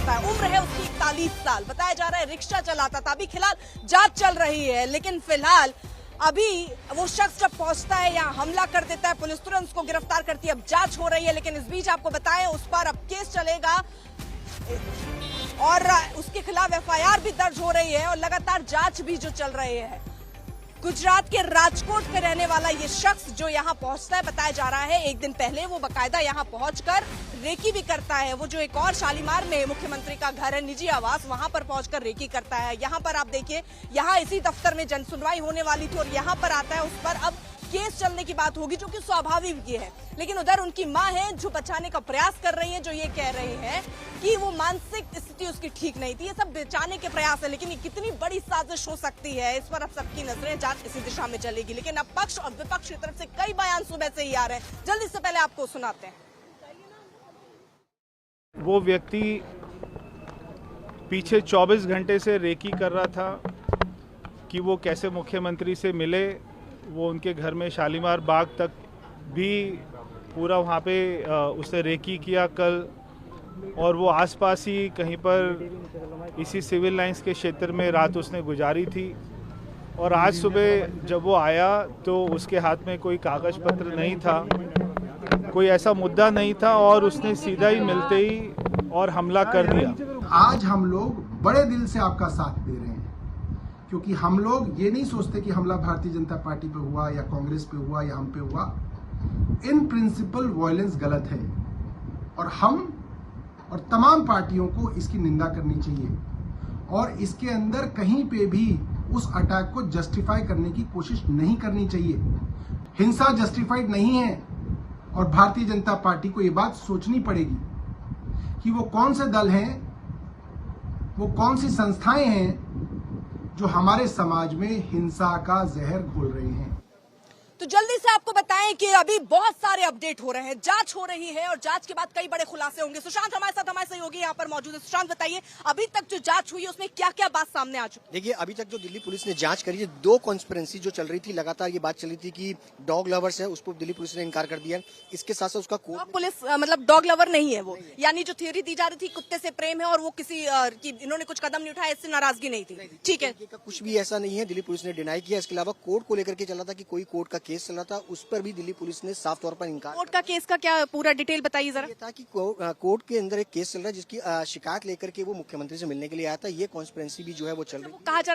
करता है। उम्र है उसकी 41 साल। बताया जा रहा है रिक्शा चलाता था। अभी फिलहाल जांच चल रही है, लेकिन फिलहाल अभी वो शख्स जब पहुंचता है या हमला कर देता है, पुलिस तुरंत उसको गिरफ्तार करती है। अब जांच हो रही है, लेकिन इस बीच आपको बताएं उस पर अब केस चलेगा और उसके खिलाफ एफआईआर भी दर्ज हो रही है और लगातार जांच भी जो चल रही है। गुजरात के राजकोट के रहने वाला ये शख्स जो यहाँ पहुंचता है, बताया जा रहा है एक दिन पहले वो बकायदा यहाँ पहुंचकर रेकी भी करता है। वो जो एक और शालीमार में मुख्यमंत्री का घर है, निजी आवास, वहां पर पहुंचकर रेकी करता है। यहाँ पर आप देखिए, यहाँ इसी दफ्तर में जनसुनवाई होने वाली थी और यहाँ पर आता है। उस पर अब केस चलने की बात होगी, जो कि स्वाभाविक भी है। लेकिन उधर उनकी मां है जो बचाने का प्रयास कर रही है, जो ये कह रही है कि वो मानसिक स्थिति उसकी ठीक नहीं थी। ये सब बचाने के प्रयास है, लेकिन ये कितनी बड़ी साजिश हो सकती है, इस पर अब सबकी नजरें, जांच इसी दिशा में चलेगी। लेकिन अब पक्ष और विपक्ष की तरफ से कई बयान सुबह से ही आ रहे हैं। जल्दी से पहले आपको सुनाते हैं। वो व्यक्ति पीछे 24 घंटे से रेकी कर रहा था कि वो कैसे मुख्यमंत्री से मिले। वो उनके घर में शालीमार बाग तक भी पूरा वहाँ पे उसने रेकी किया कल, और वो आसपास ही कहीं पर इसी सिविल लाइंस के क्षेत्र में रात उसने गुजारी थी। और आज सुबह जब वो आया तो उसके हाथ में कोई कागज पत्र नहीं था, कोई ऐसा मुद्दा नहीं था, और उसने सीधा ही मिलते ही और हमला कर दिया। आज हम लोग बड़े दिल से आपका साथ दे रहे हैं, क्योंकि हम लोग ये नहीं सोचते कि हमला भारतीय जनता पार्टी पे हुआ या कांग्रेस पे हुआ या हम पे हुआ। इन प्रिंसिपल वायलेंस गलत है और हम और तमाम पार्टियों को इसकी निंदा करनी चाहिए, और इसके अंदर कहीं पे भी उस अटैक को जस्टिफाई करने की कोशिश नहीं करनी चाहिए। हिंसा जस्टिफाइड नहीं है, और भारतीय जनता पार्टी को ये बात सोचनी पड़ेगी कि वो कौन से दल हैं, वो कौन सी संस्थाएं हैं जो हमारे समाज में हिंसा का जहर घोल रही हैं। तो जल्दी से आपको बताएं कि अभी बहुत सारे अपडेट हो रहे हैं, जांच हो रही है और जांच के बाद कई बड़े खुलासे होंगे। सुशांत हमारे साथ, हमारे सहयोगी यहाँ पर मौजूद है। सुशांत बताइए, अभी तक जो जांच हुई है उसमें क्या क्या बात सामने आ चुकी है? देखिए, अभी तक जो दिल्ली पुलिस ने जांच करी है, दो कॉन्स्पिरेंसी जो चल रही थी, लगातार ये बात चल रही थी कि डॉग लवर्स है, उसको दिल्ली पुलिस ने इनकार कर दिया। इसके साथ साथ उसका पुलिस मतलब डॉग लवर नहीं है वो, यानी जो थ्योरी दी जा रही थी कुत्ते से प्रेम है और वो किसी इन्होंने कुछ कदम नहीं उठाया, इससे नाराजगी नहीं थी। ठीक है, कुछ भी ऐसा नहीं है, दिल्ली पुलिस ने डिनाई किया। इसके अलावा कोर्ट को लेकर के चला था कि कोई कोर्ट का केस चल रहा था, उस पर भी दिल्ली पुलिस ने साफ तौर पर इनकार। कोर्ट का केस का क्या पूरा डिटेल बताइए जरा। ये था कि कोर्ट के अंदर एक केस चल रहा है जिसकी शिकायत लेकर के वो मुख्यमंत्री से मिलने के लिए आया था। ये कॉन्स्पिरेंसी भी जो है वो चल रही है। कहा जा